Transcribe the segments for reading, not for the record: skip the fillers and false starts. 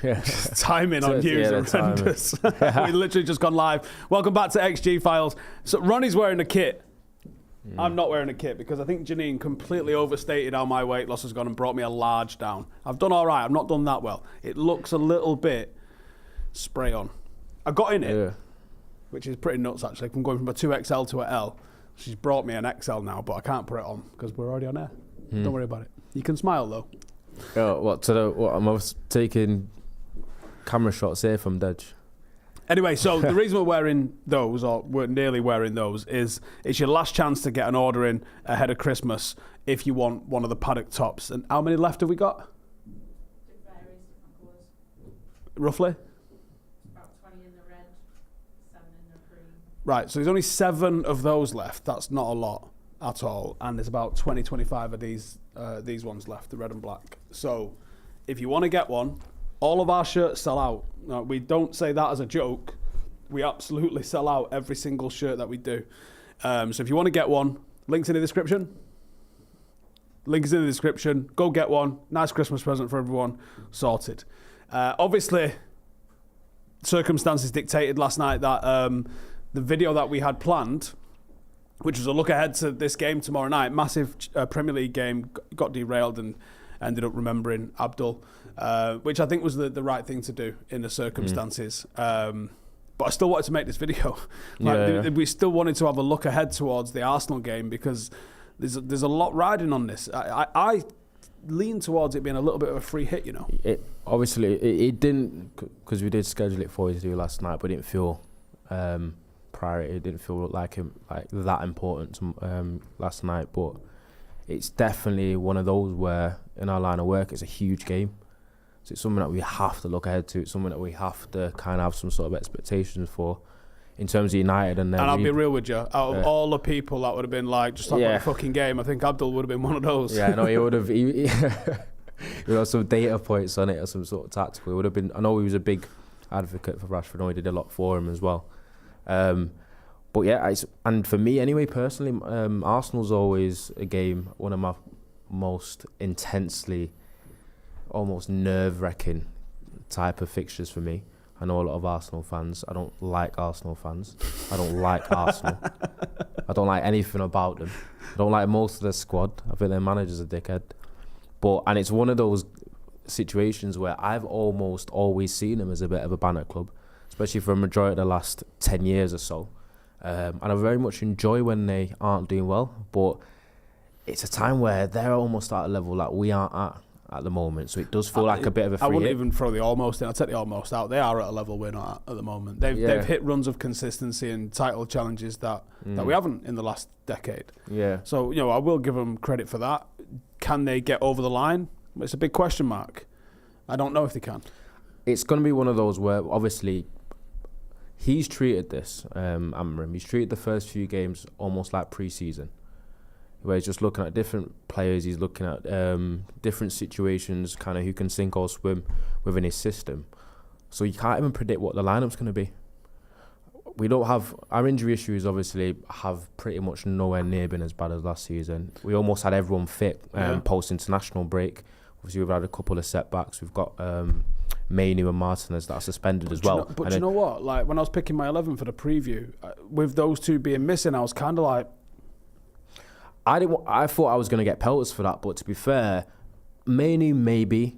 Timing on you is horrendous. We literally just gone live. Welcome back to XG Files. So Ronnie's wearing a kit. I'm not wearing a kit because I think Janine completely overstated how my weight loss has gone and brought me a large down. I've done all right. I've not done that well. It looks a little bit spray on. I got in it, which is pretty nuts actually. I'm going from a 2XL to a L. She's brought me an XL now, but I can't put it on because we're already on air. Don't worry about it. You can smile though. What I'm taking camera shots here from Dodge. Anyway, so the reason we're wearing those, or we're nearly wearing those, is it's your last chance to get an order in ahead of Christmas if you want one of the paddock tops. And how many left have we got? Roughly? About 20 in the red, 7 in the green. Right, so there's only 7 of those left. That's not a lot at all. And there's about 20, 25 of these ones left, the red and black. So if you want to get one, all of our shirts sell out. Now, we don't say that as a joke. We absolutely sell out every single shirt that we do. So if you want to get one, link's in the description. Link is in the description. Go get one. Nice Christmas present for everyone. Sorted. Obviously, circumstances dictated last night that the video that we had planned, which was a look ahead to this game tomorrow night, massive Premier League game, got derailed and ended up remembering Abdul, which I think was the right thing to do in the circumstances. But I still wanted to make this video. We still wanted to have a look ahead towards the Arsenal game because there's a lot riding on this. I lean towards it being a little bit of a free hit, you know. It didn't, because we did schedule it for you to do last night, but it didn't feel priority. It didn't feel like that important last night. But it's definitely one of those where in our line of work it's a huge game. So it's something that we have to look ahead to. It's something that we have to kind of have some sort of expectations for in terms of United. And I'll be real with you. Out of all the people that would have been like, just talk about a fucking game, I think Abdul would have been one of those. Yeah, no, he would have. He some data points on it or some sort of tactical. It would have been. I know he was a big advocate for Rashford. I know he did a lot for him as well. But yeah, and for me anyway, personally, Arsenal's always a game, one of my most intensely, almost nerve-wracking type of fixtures for me. I know a lot of Arsenal fans. I don't like Arsenal fans. I don't like Arsenal. I don't like anything about them. I don't like most of their squad. I think their manager's a dickhead. And it's one of those situations where I've almost always seen them as a bit of a banner club, especially for a majority of the last 10 years or so. And I very much enjoy when they aren't doing well, but it's a time where they're almost at a level that we aren't at the moment. So it does feel like a bit of a free I wouldn't hit. even throw the almost in. I'll take the almost out. They are at a level we're not at the moment. They've hit runs of consistency and title challenges that we haven't in the last decade. Yeah. So, you know, I will give them credit for that. Can they get over the line? It's a big question mark. I don't know if they can. It's going to be one of those where, obviously, he's treated this, Amorim, he's treated the first few games almost like pre-season, where he's just looking at different players, he's looking at different situations, kind of who can sink or swim within his system. So you can't even predict what the lineup's going to be. We don't have, our injury issues obviously have pretty much nowhere near been as bad as last season. We almost had everyone fit post-international break. Obviously we've had a couple of setbacks. We've got Mainu and Martinez that are suspended as well. But you know what? Like when I was picking my 11 for the preview, with those two being missing, I was kind of like, I thought I was going to get pelters for that, but to be fair, Mainu maybe,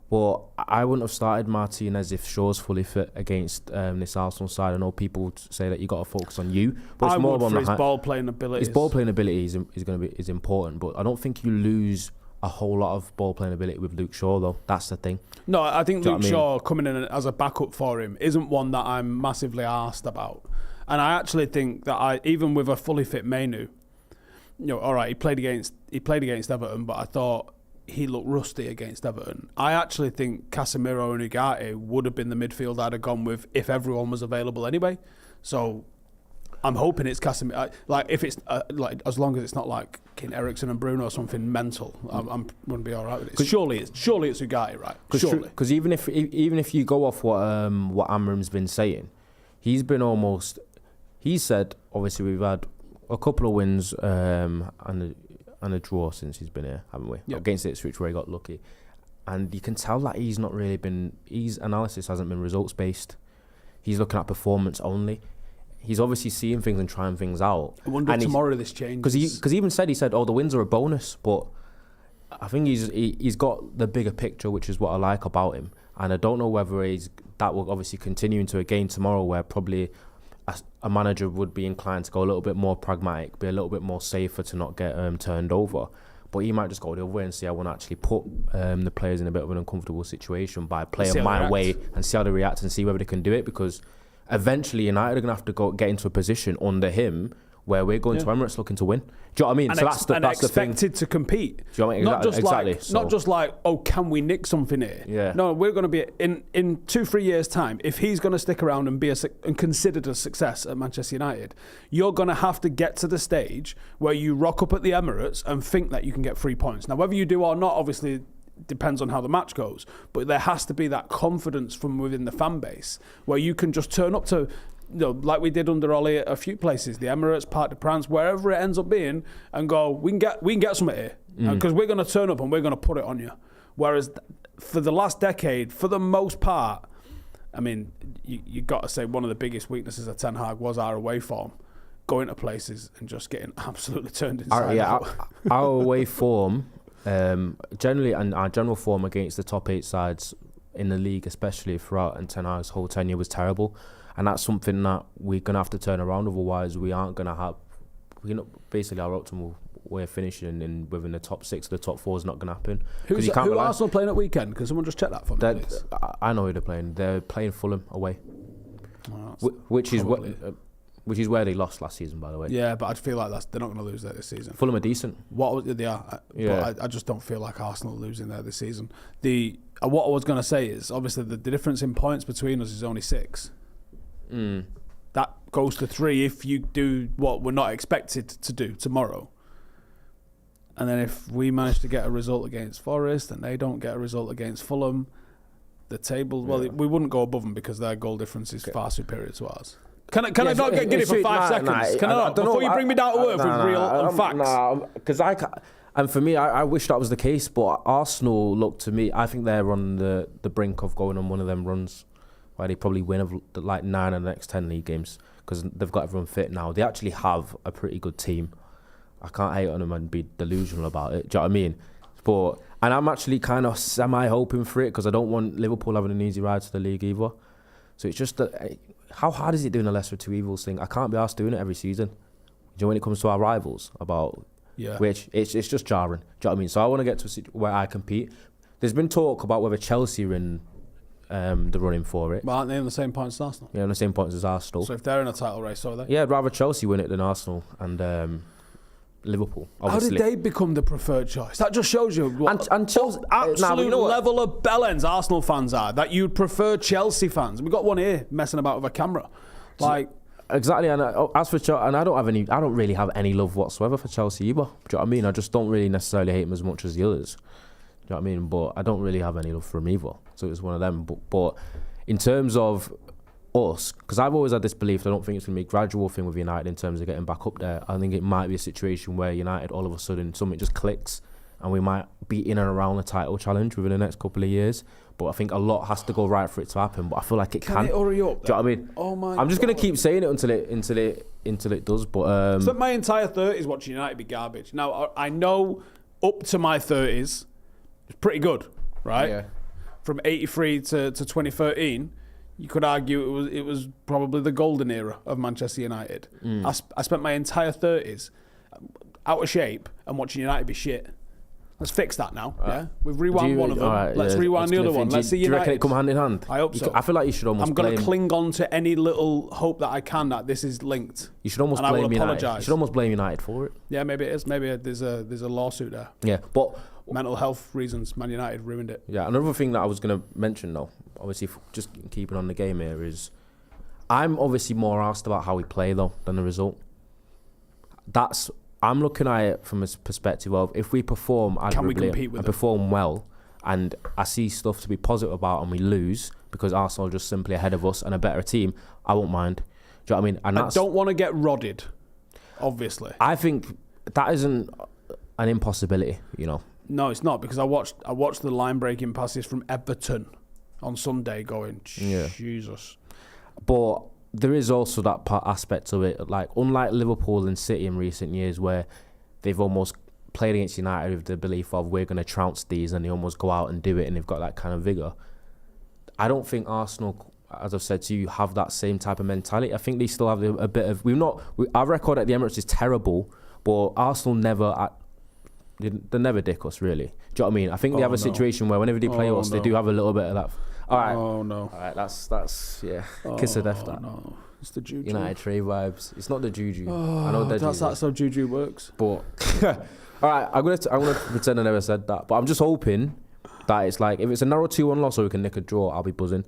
but I wouldn't have started Martinez if Shaw's fully fit against this Arsenal side. I know people would say that you got to focus on you, but it's more about his ball playing ability. His ball playing ability is important, but I don't think you lose a whole lot of ball playing ability with Luke Shaw though. That's the thing. No, I think Luke Shaw coming in as a backup for him isn't one that I'm massively arsed about, and I actually think that even with a fully fit Mainu, you know, all right, he played against Everton, but I thought he looked rusty against Everton. I actually think Casemiro and Ugarte would have been the midfield I'd have gone with if everyone was available anyway. So I'm hoping it's Casemiro. Like if it's as long as it's not like Eriksen and Bruno or something mental, I'm going to be all right with it. Surely it's Ugarte, right? Surely. Because even if you go off what Amorim's been saying, he said obviously we've had a couple of wins and a draw since he's been here, haven't we? Yep. Against Ipswich where he got lucky. and you can tell that he's not really been. His analysis hasn't been results based. He's looking at performance only. He's obviously seeing things and trying things out. I wonder if tomorrow this changes. Because he even said, oh, the wins are a bonus, but I think he's got the bigger picture, which is what I like about him. And I don't know whether that will obviously continue into a game tomorrow where probably a manager would be inclined to go a little bit more pragmatic, be a little bit more safer to not get turned over. But he might just go the other way and say, I want to actually put the players in a bit of an uncomfortable situation by playing my way and see how they react and see whether they can do it. Because eventually United are going to have to get into a position under him where we're going to Emirates looking to win. Do you know what I mean? And so that's the thing. expected to compete. Do you know what I mean? Not just like, oh, can we nick something here? Yeah. No, we're going to be in 2-3 years' time. If he's going to stick around and be and considered a success at Manchester United, you're going to have to get to the stage where you rock up at the Emirates and think that you can get 3 points. Now, whether you do or not, obviously depends on how the match goes. But there has to be that confidence from within the fan base where you can just turn up to, like we did under Ollie at a few places, the Emirates, Parc des Princes, wherever it ends up being, and go, we can get something here because we're going to turn up and we're going to put it on you. Whereas for the last decade, for the most part, I mean, you got to say one of the biggest weaknesses of Ten Hag was our away form, going to places and just getting absolutely turned inside out. Our away form, generally, and our general form against the top 8 sides in the league, especially throughout and Ten Hag's whole tenure, was terrible. And that's something that we're going to have to turn around. Otherwise, we aren't going to have... basically, our optimal way of finishing within the top 6 or the top 4 is not going to happen. Who Arsenal playing at weekend? Can someone just check that for me, please? I know who they're playing. They're playing Fulham away. Oh, which is where they lost last season, by the way. Yeah, but I feel like they're not going to lose there this season. Fulham are decent. They are. But I just don't feel like Arsenal are losing there this season. What I was going to say is, obviously, the difference in points between us is only 6. That goes to 3 if you do what we're not expected to do tomorrow. And then if we manage to get a result against Forest and they don't get a result against Fulham, the table, we wouldn't go above them because their goal difference is far superior to ours. Can I not get giddy for 5 seconds? Can I not? Before you bring me down to earth with real facts. Because and for me, I wish that was the case, but Arsenal look to me, I think they're on the brink of going on one of them runs where they probably win of like 9 of the next 10 league games because they've got everyone fit now. They actually have a pretty good team. I can't hate on them and be delusional about it. Do you know what I mean? And I'm actually kind of semi-hoping for it because I don't want Liverpool having an easy ride to the league either. So it's just that, how hard is it doing a lesser of two evils thing? I can't be asked doing it every season. Do you know when it comes to our rivals? Which it's just jarring. Do you know what I mean? So I want to get to where I compete. There's been talk about whether Chelsea are in the running for it. But aren't they on the same points as Arsenal? Yeah, on the same points as Arsenal. So if they're in a title race, so are they? Yeah, I'd rather Chelsea win it than Arsenal and Liverpool, obviously. How did they become the preferred choice? That just shows you what and Chelsea, absolute level of bellends Arsenal fans are, that you'd prefer Chelsea fans. We've got one here messing about with a camera. Exactly, and as for Chelsea, and I don't really have any love whatsoever for Chelsea either. Do you know what I mean? I just don't really necessarily hate them as much as the others. Do you know what I mean? But I don't really have any love for them either. So it was one of them. But in terms of us, because I've always had this belief that I don't think it's going to be a gradual thing with United in terms of getting back up there. I think it might be a situation where United all of a sudden something just clicks and we might be in and around the title challenge within the next couple of years. But I think a lot has to go right for it to happen. But I feel like it can. Can it hurry up? Do you know what I mean? Oh my! I'm just going to keep saying it until it does. But spent my entire 30s watching United be garbage. Now I know up to my 30s, it's pretty good, right? Yeah. From 83 to 2013, you could argue it was probably the golden era of Manchester United. I spent my entire 30s out of shape and watching United be shit. Let's fix that now. Yeah, we've rewound one of them. Let's rewind the other one. Let's see United. Do you reckon it come hand in hand? I hope so. I feel like you should almost. I'm going to cling on to any little hope that I can that this is linked. You should almost blame United. You should almost blame United for it. Yeah, maybe it is. Maybe there's a lawsuit there. Yeah, but mental health reasons, Man United ruined it. Yeah, another thing that I was going to mention though, obviously just keeping on the game here, is I'm obviously more asked about how we play though than the result. I'm looking at it from a perspective of if we perform admirably and perform well, and I see stuff to be positive about and we lose because Arsenal are just simply ahead of us and a better team, I won't mind. Do you know what I mean? And I don't want to get rodded, obviously. I think that isn't an impossibility, you know. No, it's not, because I watched the line breaking passes from Everton on Sunday, going Jesus. But there is also that aspect of it, like unlike Liverpool and City in recent years, where they've almost played against United with the belief of we're going to trounce these, and they almost go out and do it, and they've got that kind of vigour. I don't think Arsenal, as I've said to you, have that same type of mentality. I think they still have a bit of... Our record at the Emirates is terrible, but Arsenal never... They never dick us, really. Do you know what I mean? I think they have a situation where whenever they play us, they do have a little bit of that. All right. Oh, no. All right, that's kiss of death, that. No. It's the juju. United trade vibes. It's not the juju. I know that's how juju works. But... all right, I'm gonna pretend I never said that. But I'm just hoping that it's like, if it's a narrow 2-1 loss or we can nick a draw, I'll be buzzing.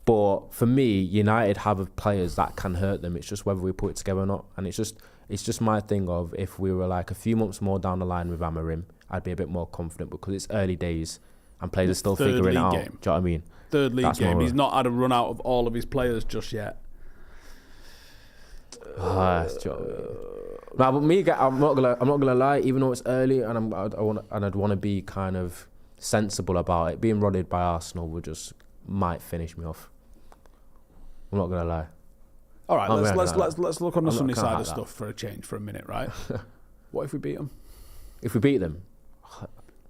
But for me, United have players that can hurt them. It's just whether we put it together or not. And it's just my thing of, if we were like a few months more down the line with Amorim, I'd be a bit more confident, because it's early days and players are still figuring it out. Game. Do you know what I mean? Third league game. He's not had a run out of all of his players just yet. Nah, but me, I'm not gonna lie. Even though it's early, and I'd want to be kind of sensible about it. Being rodded by Arsenal might finish me off. I'm not gonna lie. All right, let's look on the sunny side of stuff for a change for a minute, right? What if we beat them? If we beat them,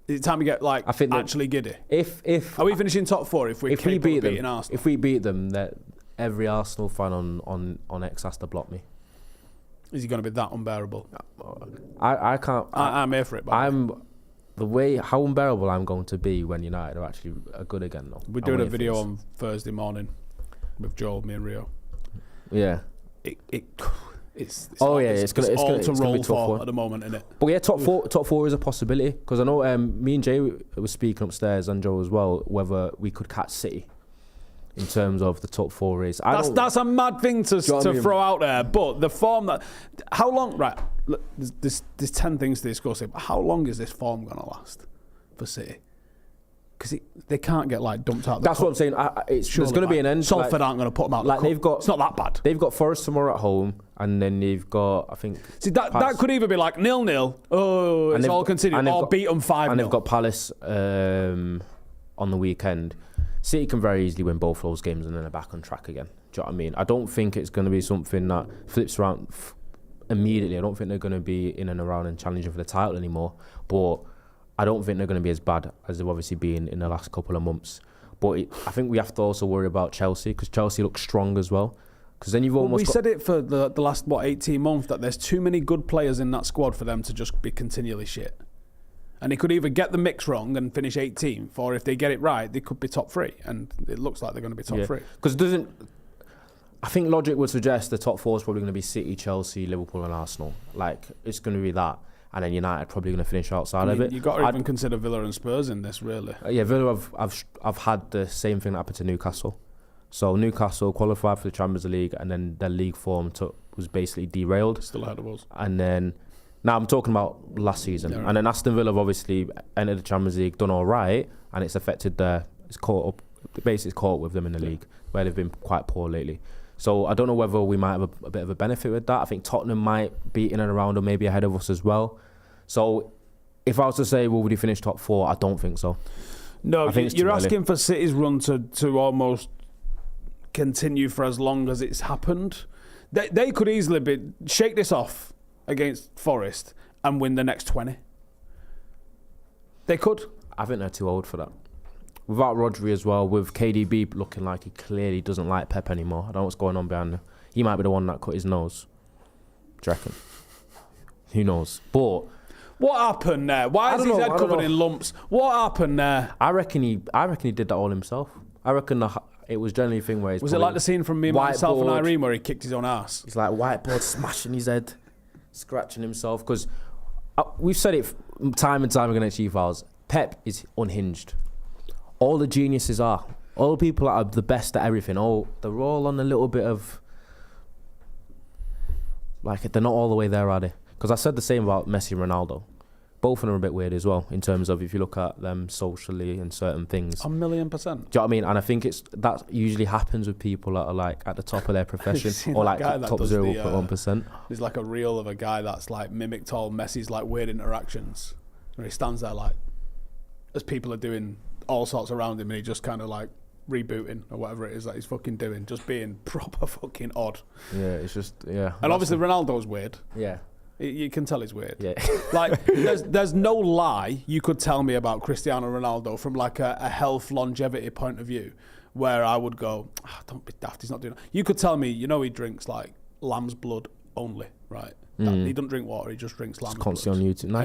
is it time to get actually giddy? If are we finishing top 4 if we beat them? Arsenal? If we beat them, that every Arsenal fan on X has to block me. Is he going to be that unbearable? I can't. I'm here for it. How unbearable I'm going to be when United are actually good again, though. We're doing a video on Thursday morning with Joel, me and Rio. Yeah. It's all to roll be for one at the moment, isn't it? But yeah, top four is a possibility, because I know me and Jay were speaking upstairs, and Joe as well, whether we could catch City in terms of the top 4 race. That's a mad thing to throw out there, but the form that... How long... Right, look, there's 10 things to discuss here, but how long is this form going to last for City? Because they can't get dumped out. That's what I'm saying. There's going to be an end. Salford aren't going to put them out. It's not that bad. They've got Forest tomorrow at home, and then they've got, I think... See, that could either be 0-0. Oh, it's all continued. Or beat them 5-0. And they've got Palace on the weekend. City can very easily win both those games and then they're back on track again. Do you know what I mean? I don't think it's going to be something that flips around immediately. I don't think they're going to be in and around and challenging for the title anymore. But I don't think they're going to be as bad as they've obviously been in the last couple of months. But I think we have to also worry about Chelsea, because Chelsea looks strong as well. Because then you've almost... We said it for the last, 18 months, that there's too many good players in that squad for them to just be continually shit. And they could either get the mix wrong and finish 18th, or if they get it right, they could be top 3. And it looks like they're going to be top 3. Because I think logic would suggest the top 4 is probably going to be City, Chelsea, Liverpool and Arsenal. It's going to be that. And then United probably going to finish outside of it. You've got to even consider Villa and Spurs in this, really. Villa have had the same thing that happened to Newcastle. So Newcastle qualified for the Champions League, and then their league form was basically derailed. Still ahead of us. And then... Now I'm talking about last season, and then Aston Villa have obviously entered the Champions League, done all right, and it's affected it's caught up with them in the league, where they've been quite poor lately. So I don't know whether we might have a bit of a benefit with that. I think Tottenham might be in and around or maybe ahead of us as well. So if I was to say, would he finish top 4? I don't think so. No, you're asking for City's run to almost continue for as long as it's happened. They could easily shake this off against Forest and win the next 20. They could. I think they're too old for that. Without Rodri as well, with KDB looking like he clearly doesn't like Pep anymore. I don't know what's going on behind him. He might be the one that cut his nose. Do you reckon? Who knows? But what happened there? Why is his head covered in lumps? What happened there? I reckon he did that all himself. I reckon it was generally a thing where was it like the scene from Me, Myself and Irene where he kicked his own ass? He's like whiteboard smashing his head, scratching himself. Because we've said it time and time again at Chief Hours. Pep is unhinged. All the geniuses are. All the people that are the best at everything. They're all on a little bit of... they're not all the way there, are they? Because I said the same about Messi and Ronaldo. Both of them are a bit weird as well, in terms of if you look at them socially and certain things. 1,000,000%. Do you know what I mean? And I think that usually happens with people that are at the top of their profession, or top 0.1%. There's a reel of a guy that's mimicked all Messi's weird interactions, where he stands there as people are doing all sorts around him, and he just kind of like rebooting or whatever it is that he's fucking doing, just being proper fucking odd. Yeah, it's just yeah. And obviously Ronaldo's weird. Yeah. You can tell he's weird. Yeah. Like, there's no lie you could tell me about Cristiano Ronaldo from like a health longevity point of view, where I would go, don't be daft, he's not doing that. You could tell me, he drinks like lamb's blood only, right? He doesn't drink water, he just drinks lamb's blood. Constantly on YouTube. No,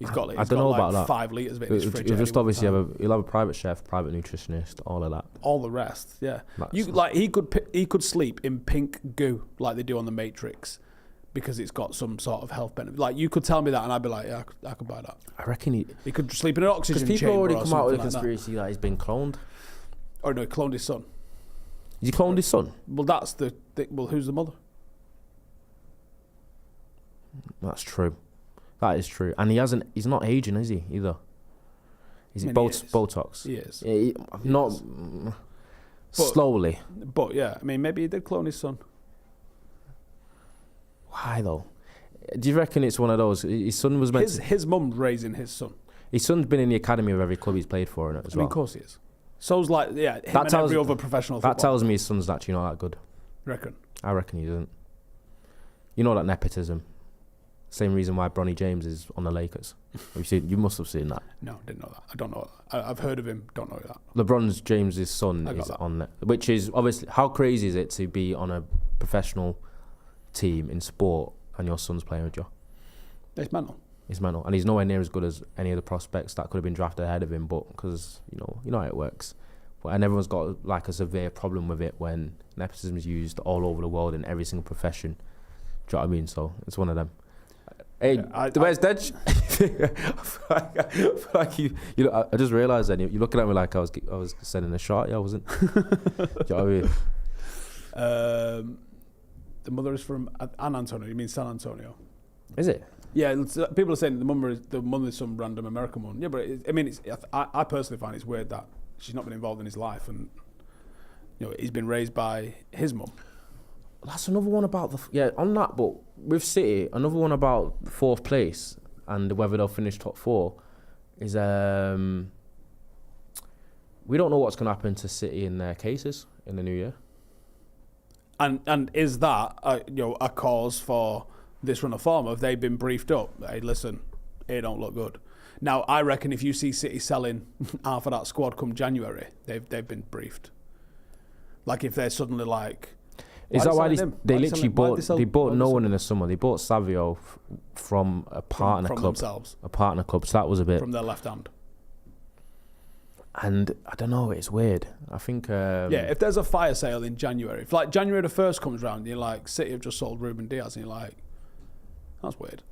he's got I don't know about that. 5 litres of it in his fridge. He'll just obviously he'll have a private chef, private nutritionist, all of that. All the rest, yeah. He could sleep in pink goo like they do on The Matrix, because it's got some sort of health benefit. Like, you could tell me that and I'd be like, yeah, I could buy that. I reckon he could sleep in an oxygen chamber. Because people already come out with a like conspiracy that he's been cloned. Or no, he cloned his son. He cloned his son? Well, that's well, who's the mother? That's true. That is true. And he's not aging, is he, either? Is it Botox? He is. Yeah, slowly. But yeah, I mean, maybe he did clone his son. Why though? Do you reckon it's one of those? His son was meant his mum's raising his son. His son's been in the academy of every club he's played for in it as well. Of course he is. So's like, yeah, him and every other professional footballer. That tells me his son's actually not that good. Reckon? I reckon he doesn't. You know that nepotism. Same reason why Bronny James is on the Lakers. You must have seen that. No, didn't know that. I don't know that. I've heard of him. Don't know that. LeBron James' son is on there, which is obviously, how crazy is it to be on a professional team in sport and your son's playing with you? It's mental. It's mental, and he's nowhere near as good as any of the prospects that could have been drafted ahead of him. But because you know how it works, and everyone's got like a severe problem with it when nepotism is used all over the world in every single profession. Do you know what I mean? So it's one of them. Hey, where's Dej? I just realised then you're looking at me like I was sending a shot. Yeah, I wasn't. Do you know what I mean? The mother is from San Antonio. You mean San Antonio? Is it? Yeah, people are saying the mother is some random American one. Yeah, but I personally find it's weird that she's not been involved in his life, and he's been raised by his mum. That's another one about on that, but with City, another one about fourth place and whether they'll finish top four is we don't know what's going to happen to City in their cases in the new year. And is that a cause for this run of form? Have they been briefed up? Hey, listen, it don't look good. Now, I reckon if you see City selling half of that squad come January, they've been briefed. Like if they're suddenly like. Is that why they literally bought no one in the summer? They bought Savio from a partner from club. Themselves. A partner club, so that was a bit. From their left hand. And I don't know, it's weird. I think. If there's a fire sale in January, if like January the 1st comes round, you're like, City have just sold Ruben Diaz, and you're like, that's weird.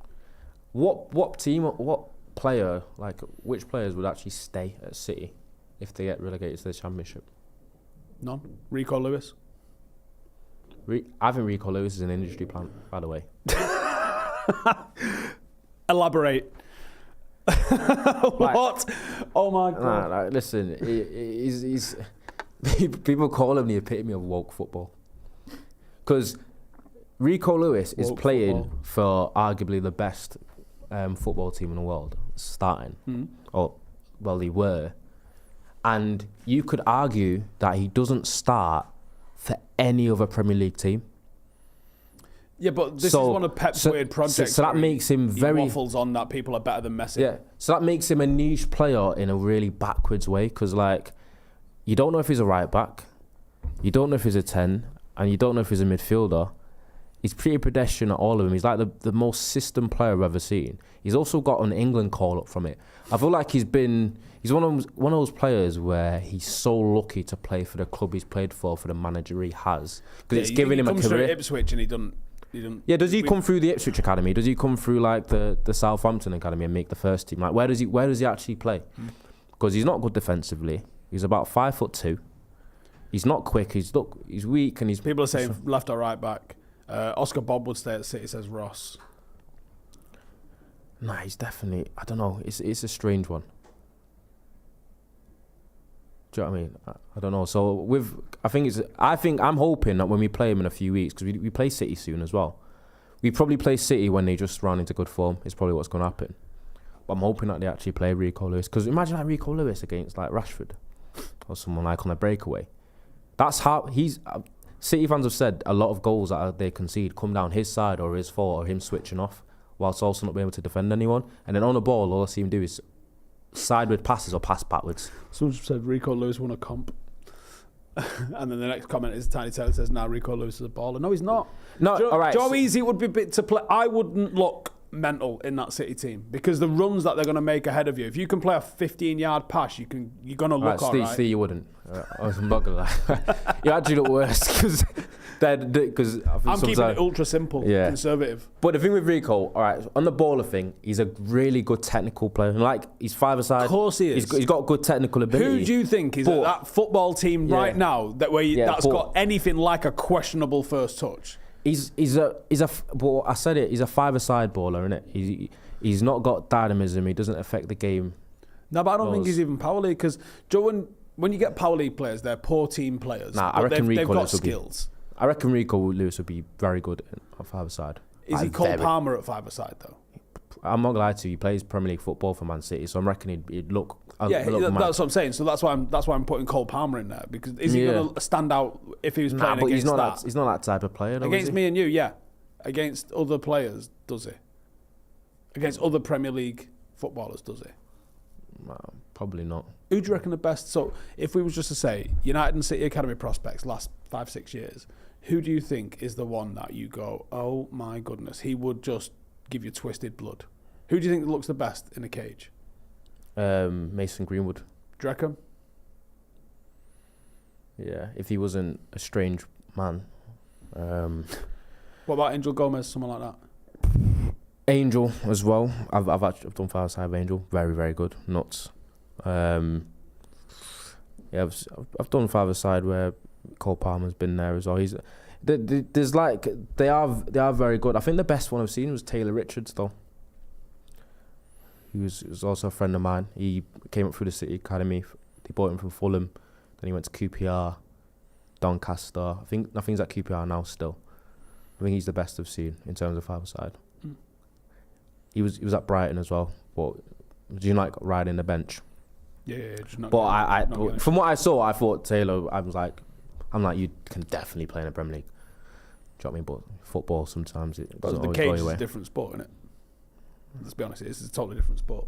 What team, what player, like which players would actually stay at City if they get relegated to the Championship? None. Rico Lewis. I think Rico Lewis is an industry plant, by the way. Elaborate. What? Oh my God. Listen, he's people call him the epitome of woke football. Because Rico Lewis is playing for arguably the best football team in the world, starting. They were. And you could argue that he doesn't start for any other Premier League team. Yeah, but this is one of Pep's weird projects. So that makes him he waffles on that people are better than Messi. Yeah, so that makes him a niche player in a really backwards way, because like, you don't know if he's a right back, you don't know if he's a 10, and you don't know if he's a midfielder. He's pretty pedestrian at all of them. He's like the most system player I've ever seen. He's also got an England call up from it. I feel like he's one of those players where he's so lucky to play for the club he's played for the manager he has, because it's giving him a career. He comes through Ipswich and he doesn't. Yeah, does he come through the Ipswich academy? Does he come through like the Southampton academy and make the first team? Like where does he actually play? Because he's not good defensively. He's about 5'2". He's not quick. He's weak, and he's. People are saying left or right back. Oscar Bob would stay at City, says Ross. Nah, he's definitely. I don't know. It's a strange one. Do you know what I mean? I don't know. So I'm hoping that when we play him in a few weeks, because we play City soon as well. We probably play City when they just run into good form. Is probably what's going to happen. But I'm hoping that they actually play Rico Lewis. Because imagine like Rico Lewis against like Rashford or someone like on a breakaway. That's how he's... City fans have said a lot of goals that they concede come down his side or his fault or him switching off whilst also not being able to defend anyone. And then on the ball, all I see him do is sideward passes or pass backwards. Someone said Rico Lewis won a comp. And then the next comment is Tiny Taylor says, "Nah, Rico Lewis is a baller." No, he's not. No, Joe, all right. Joe Easy would be to play. I wouldn't look mental in that City team because the runs that they're going to make ahead of you. If you can play a 15-yard pass, you're going to look all right. Steve, you wouldn't. I'm not gonna lie. You actually look worse because I'm keeping it ultra simple, conservative. But the thing with Rico, all right, on the baller thing, he's a really good technical player. Like he's five-a-side. Of course he is. He's got good technical ability. Who do you think is at that football team right now that's got anything like a questionable first touch? He's well, I said it. He's a five-a-side baller, isn't it? He's not got dynamism. He doesn't affect the game. No, but I don't think he's even power league because Joe. When you get power league players, they're poor team players. Nah, I reckon they've got skills. I reckon Rico Lewis would be very good at five-a-side. Is he Cole Palmer at five-a-side though? I'm not gonna lie to you. He plays Premier League football for Man City, so I'm reckoning he'd look. That's what I'm saying. So that's why I'm putting Cole Palmer in there because is he going to stand out if he was playing against that? He's not that type of player. Though, against me and you, yeah. Against other players, does he? Against other Premier League footballers, does he? Probably not. Who do you reckon the best? So if we was just to say United and City Academy prospects last 5-6 years, who do you think is the one that you go, oh my goodness, he would just give you twisted blood? Who do you think looks the best in a cage? Mason Greenwood. Do you reckon? Yeah, if he wasn't a strange man. What about Angel Gomez, someone like that? Angel as well. I've done five-a-side with Angel. Very, very good. Nuts. I've done five-a-side where Cole Palmer's been there as well. They are very good. I think the best one I've seen was Taylor Richards though. He was also a friend of mine. He came up through the City Academy. They bought him from Fulham. Then he went to QPR, Doncaster. I think nothing's at QPR now still. I think he's the best I've seen in terms of five-a-side. He was at Brighton as well. But do you like riding the bench? Yeah. But from what I saw, I thought Taylor. I'm like, you can definitely play in the Premier League. Do you know what I mean? But football sometimes it doesn't always go your way. The cage is a different sport, isn't it? Let's be honest, it's a totally different sport.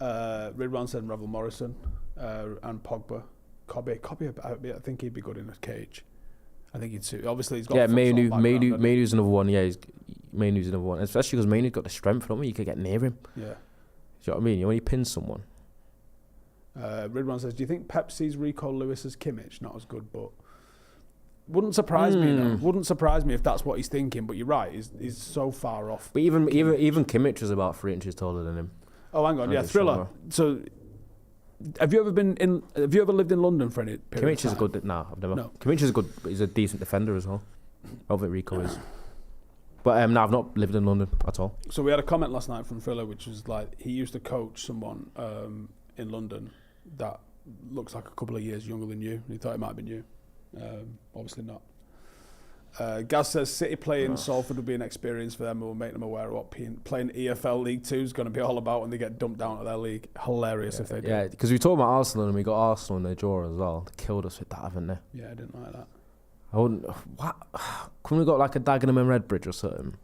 Ridwan said Ravel Morrison and Pogba. Kobe, I think he'd be good in a cage. I think he'd suit. Obviously, he's got Mainu's another one. Yeah, Mainu's another one. Especially because Mainu's got the strength, don't we? You could get near him. Yeah. Do you know what I mean? You only pin someone. Ridwan says, do you think Pep sees Rico Lewis as Kimmich? Not as good, but wouldn't surprise me. No. Wouldn't surprise me if that's what he's thinking. But you're right. He's so far off. But even Kimmich was about 3 inches taller than him. Oh, hang on. Yeah, Thriller. So, have you ever lived in London for any period? Kimmich is good. No, I've never. No. Kimmich is good. He's a decent defender as well. I think Rico is. But no, I've not lived in London at all. So we had a comment last night from Thriller, which was like he used to coach someone in London that looks like a couple of years younger than you. He thought it might have been you. Obviously not. Gaz says City playing Salford would be an experience for them and will make them aware of what playing EFL League 2 is going to be all about when they get dumped down to their league. Hilarious if they do. Yeah, because we talked about Arsenal and we got Arsenal in their draw as well. They killed us with that, haven't they? Yeah, I didn't like that. I wouldn't. What? Couldn't we got like a Dagenham and Redbridge or something?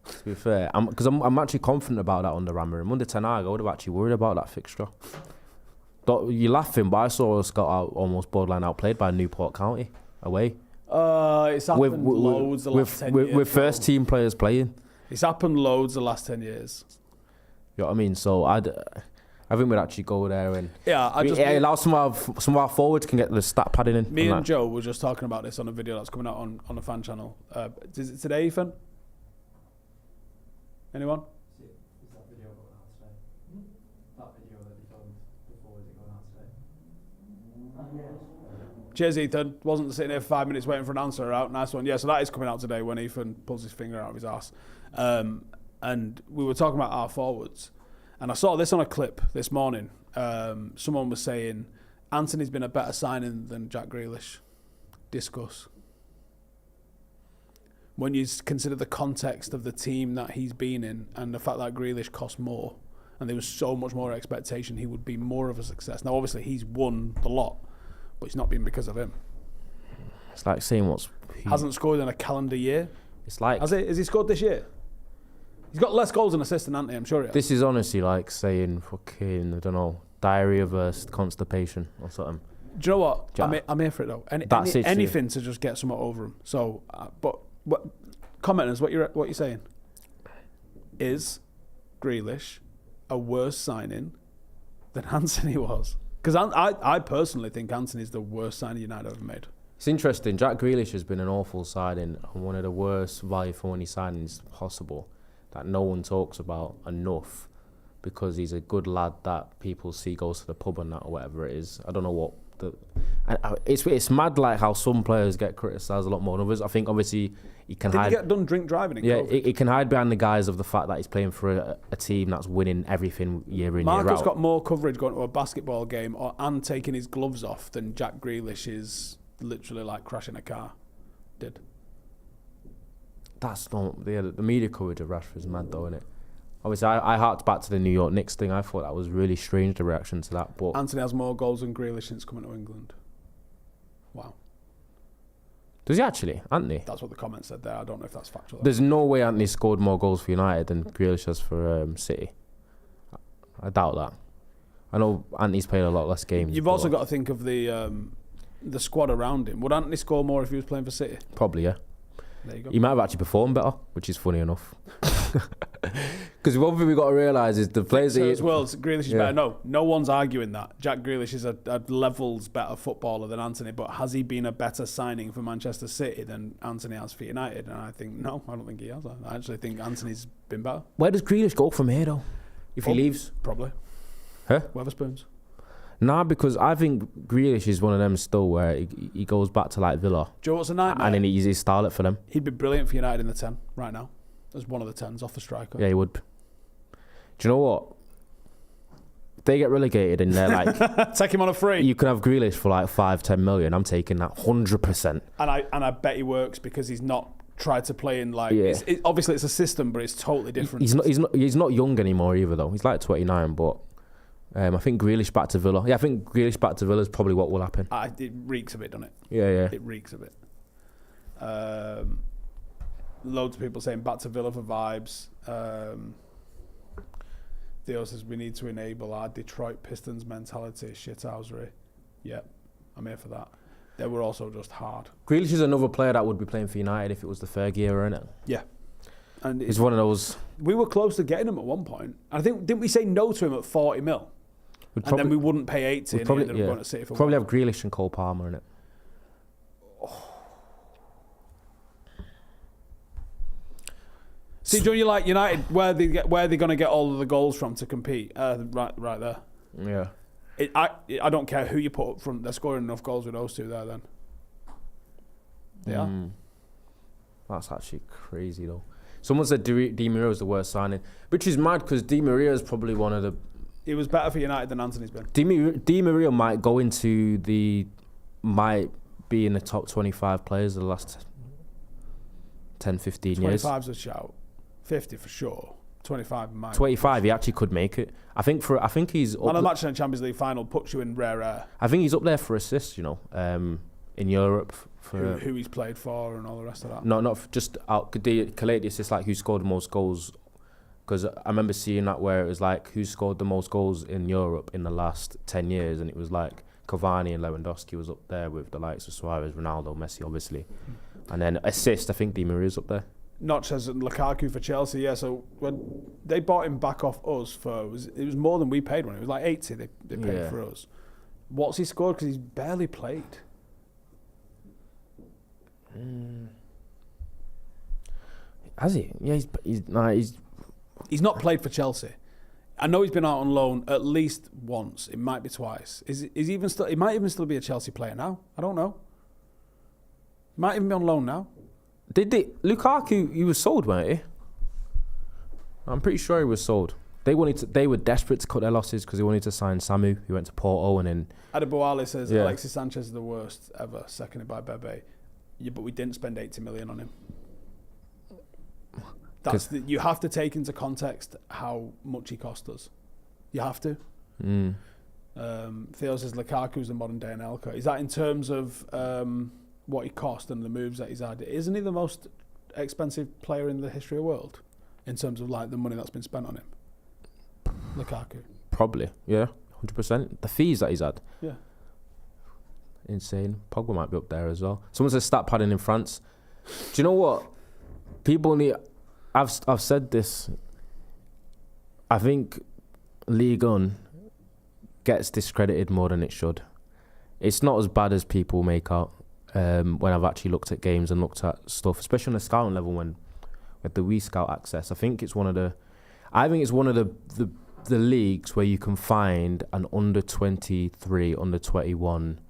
To be fair, because I'm actually confident about that under Amorim. Under Ten Hag, I would have actually worried about that fixture. You're laughing, but I saw us got almost borderline outplayed by Newport County away. It's happened loads the last 10 years. With first team players playing. It's happened loads the last 10 years. You know what I mean? So I think we'd actually go there and it allows some of our forwards can get the stat padding in. Me and Joe were just talking about this on a video that's coming out on the fan channel. Is it today, Ethan? Anyone? Is that video going out today? That video that they filmed before, is it going out today? Cheers, Ethan. Wasn't sitting here for 5 minutes waiting for an answer out. Nice one. Yeah, so that is coming out today when Ethan pulls his finger out of his ass. And we were talking about our forwards. And I saw this on a clip this morning. Someone was saying, Anthony's been a better signing than Jack Grealish. Discuss. When you consider the context of the team that he's been in and the fact that Grealish costs more, and there was so much more expectation he would be more of a success. Now, obviously, he's won the lot, but it's not been because of him. It's like saying Hasn't scored in a calendar year. It's like... Has he scored this year? He's got less goals and assists than Ante, I'm sure he has. This is honestly like saying fucking, I don't know, diarrhea of constipation or something. Do you know what? I'm here for it though. Anything to just get somewhat over him. So, but commenters, what you're saying? Is Grealish a worse signing than Anthony was? Because I personally think Anthony's the worst signing United ever made. It's interesting. Jack Grealish has been an awful signing and one of the worst value for money signings possible that no one talks about enough because he's a good lad that people see goes to the pub and that or whatever it is. I don't know what it's mad like how some players get criticised a lot more than others. I think obviously he can hide. Did he get done drink driving in COVID? He can hide behind the guise of the fact that he's playing for a team that's winning everything year in, Marco's year out. got more coverage going to a basketball game and taking his gloves off than Jack Grealish is literally like crashing a car did. That's not the media coverage of Rashford's mad though, isn't it? Obviously, I harked back to the New York Knicks thing. I thought that was really strange, the reaction to that. But Anthony has more goals than Grealish since coming to England. Wow. Does he actually, Anthony? That's what the comment said there. I don't know if that's factual. There's no way Anthony scored more goals for United than Grealish has for City. I doubt that. I know Anthony's played a lot less games. You've also got to think of the squad around him. Would Anthony score more if he was playing for City? Probably, yeah. There you go. He might have actually performed better, which is funny enough. Because one thing we've got to realise is the players... So as well, Grealish is better. No one's arguing that. Jack Grealish is a levels better footballer than Anthony, but has he been a better signing for Manchester City than Anthony has for United? And I think, no, I don't think he has. I actually think Anthony's been better. Where does Grealish go from here, though? If he leaves? Probably. Huh? Weatherspoons. Nah, because I think Grealish is one of them still where he goes back to like Villa. Do you know what's a nightmare? And then he's starlet for them. He'd be brilliant for United in the 10 right now. As one of the 10s off the striker. Yeah, he would. Do you know what? If they get relegated and they're like... Take him on a free. You could have Grealish for like 5-10 million. I'm taking that 100%. And I bet he works because he's not tried to play in like... Yeah. Obviously, it's a system, but it's totally different. He's not young anymore either, though. He's like 29, but... I think Grealish back to Villa. Yeah, I think Grealish back to Villa is probably what will happen. It reeks of it, doesn't it? Yeah. It reeks of it. Loads of people saying back to Villa for vibes. Theo says we need to enable our Detroit Pistons mentality, shithousery. Yep, I'm here for that. They were also just hard. Grealish is another player that would be playing for United if it was the third year, isn't it? Yeah. And he's one of those... We were close to getting him at one point. I think, didn't we say no to him at 40 mil? And then we wouldn't pay 80 and he ended up going to City for probably have Grealish and Cole Palmer in it. See, John, you like United, where they going to get all of the goals from to compete? Right there. Yeah. I don't care who you put up front. They're scoring enough goals with those two there. Then they are. That's actually crazy though. Someone said Di Maria is the worst signing, which is mad because Di Maria is probably one of the... He was better for United than Anthony's been. Di Maria might go into might be in the top 25 players of the last 10, 15 years. 25's a shout. 50 for sure. 25 might. 25, he actually could make it. I think he's... Man of the match in the Champions League final puts you in rare air. I think he's up there for assists, in Europe. For who he's played for and all the rest of that. Not just out. Could they collate the assists like who scored the most goals? Because I remember seeing that where it was like who scored the most goals in Europe in the last 10 years, and it was like Cavani and Lewandowski was up there with the likes of Suarez, Ronaldo, Messi, obviously, and then assist. I think Di Maria's up there. Notch says Lukaku for Chelsea. Yeah, so when they bought him back off us it was more than we paid when it was like 80. They paid for us. What's he scored? Because he's barely played. Has he? Yeah, he's not played for Chelsea. I know he's been out on loan at least once. It might be twice. Is even still? He might even still be a Chelsea player now. I don't know. Might even be on loan now. Lukaku? He was sold, weren't he? I'm pretty sure he was sold. They were desperate to cut their losses because they wanted to sign Samu, who went to Porto, and then Adeboale says Alexis Sanchez is the worst ever, seconded by Bebe. Yeah, but we didn't spend 80 million on him. You have to take into context how much he cost us. You have to. Theo says Lukaku's the modern day Anelka. Is that in terms of what he cost and the moves that he's had? Isn't he the most expensive player in the history of the world in terms of like the money that's been spent on him? Lukaku. Probably, yeah, 100%. The fees that he's had, yeah, insane. Pogba might be up there as well. Someone says stat padding in France. Do you know what? People need. I've said this. I think Ligue 1 gets discredited more than it should. It's not as bad as people make out when I've actually looked at games and looked at stuff, especially on the scouting level when with the Wii Scout access. I think it's one of the leagues where you can find an under 23, under 21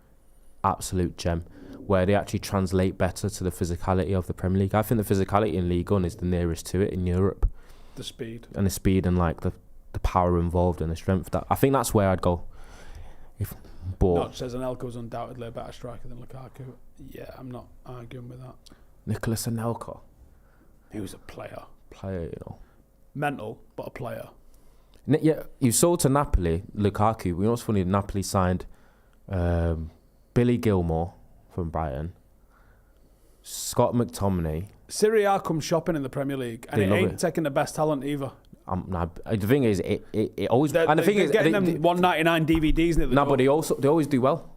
absolute gem, where they actually translate better to the physicality of the Premier League. I think the physicality in Ligue 1 is the nearest to it in Europe. The speed and like the power involved and the strength. That I think that's where I'd go. Notch says Anelka was undoubtedly a better striker than Lukaku. Yeah, I'm not arguing with that. Nicolas Anelka, he was a player, you know, mental but a player. Yeah, you sold to Napoli, Lukaku. You know what's funny? Napoli signed Billy Gilmore from Brighton, Scott McTominay. Serie A come shopping in the Premier League, and it ain't taking the best talent either. The thing is, it always. And the thing is, getting them $1.99 DVDs. No, but they always do well.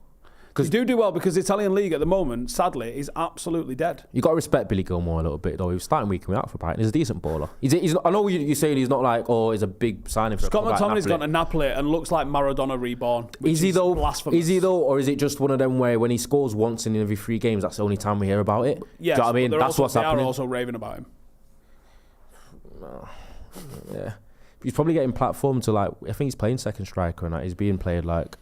They do well because the Italian league at the moment, sadly, is absolutely dead. You got to respect Billy Gilmore a little bit, though. He was starting week out for Brighton. He's a decent baller. He's not, I know you're saying he's not like, he's a big signing for Scott McTominay's gone to Napoli and looks like Maradona reborn. Is he though? Blasphemous. Is he though, or is it just one of them where when he scores once in every 3 games, that's the only time we hear about it? Yes, do you know what I mean? That's what's happening. They are also raving about him. Yeah, he's probably getting platformed to like. I think he's playing second striker and that he's being played like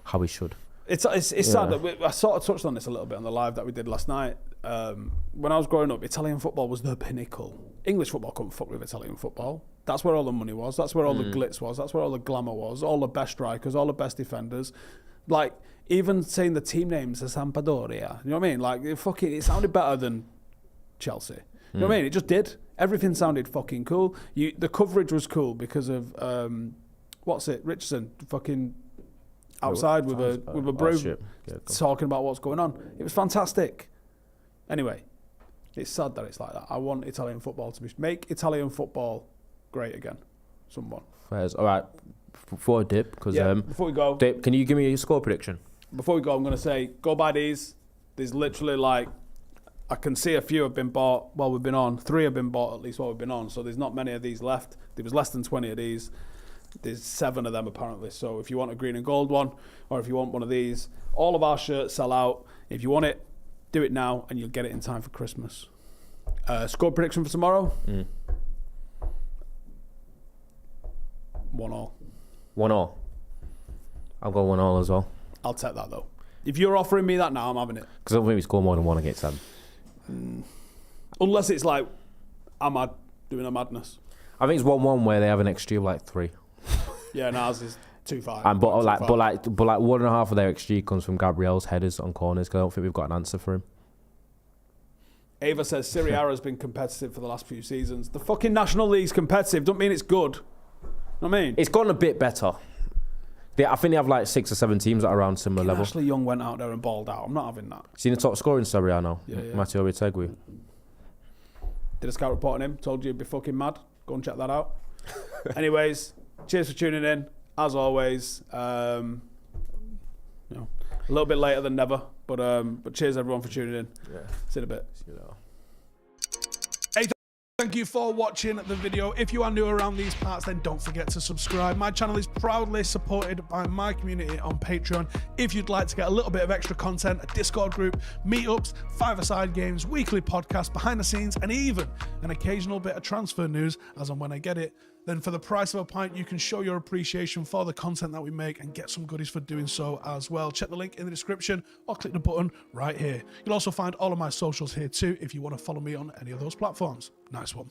how he should. It's sad that I sort of touched on this a little bit on the live that we did last night. When I was growing up, Italian football was the pinnacle. English football couldn't fuck with Italian football. That's where all the money was. That's where all the glitz was. That's where all the glamour was. All the best strikers, all the best defenders. Like, even saying the team names, the Sampdoria. You know what I mean? Like, it sounded better than Chelsea. You know what I mean? It just did. Everything sounded fucking cool. The coverage was cool because of, Richardson fucking outside with a broom talking about what's going on. It was fantastic. Anyway, it's sad that it's like that. I want Italian football to make Italian football great again. Someone. Fairs. All right. Before I dip, because before we go, Dip, can you give me a score prediction? Before we go, I'm going to say go buy these. There's literally like I can see a few have been bought while we've been on. 3 have been bought at least while we've been on. So there's not many of these left. There was less than 20 of these. There's 7 of them apparently. So if you want a green and gold one, or if you want one of these, all of our shirts sell out. If you want it, do it now and you'll get it in time for Christmas. Score prediction for tomorrow? 1-1. 1-1. I'll go 1-1 as well. I'll take that though. If you're offering me that now, I'm having it. Because I don't think we score more than 1 against them. Unless it's like I'm doing a madness. I think it's 1-1 where they have an XG of like 3. Yeah, and ours is 2-5. And but like 1.5 of their XG comes from Gabriel's headers on corners. Because I don't think we've got an answer for him. Ava says Serie A has been competitive for the last few seasons. The fucking National League's competitive. Don't mean it's good. You know what I mean? It's gone a bit better. I think they have like 6 or 7 teams that are around similar level. Ashley Young went out there and balled out. I'm not having that. Seen the top scorer in Serie A now? Yeah. Matteo Retegui. Did a scout report on him. Told you he'd be fucking mad. Go and check that out. Anyways, cheers for tuning in. As always, a little bit later than never, but cheers everyone for tuning in. Yeah. See you in a bit. See you later. Thank you for watching the video. If you are new around these parts, then don't forget to subscribe. My channel is proudly supported by my community on Patreon. If you'd like to get a little bit of extra content, a Discord group, meetups, 5-a-side games, weekly podcasts, behind the scenes, and even an occasional bit of transfer news as and when I get it, then for the price of a pint, you can show your appreciation for the content that we make and get some goodies for doing so as well. Check the link in the description or click the button right here. You'll also find all of my socials here too if you want to follow me on any of those platforms. Nice one.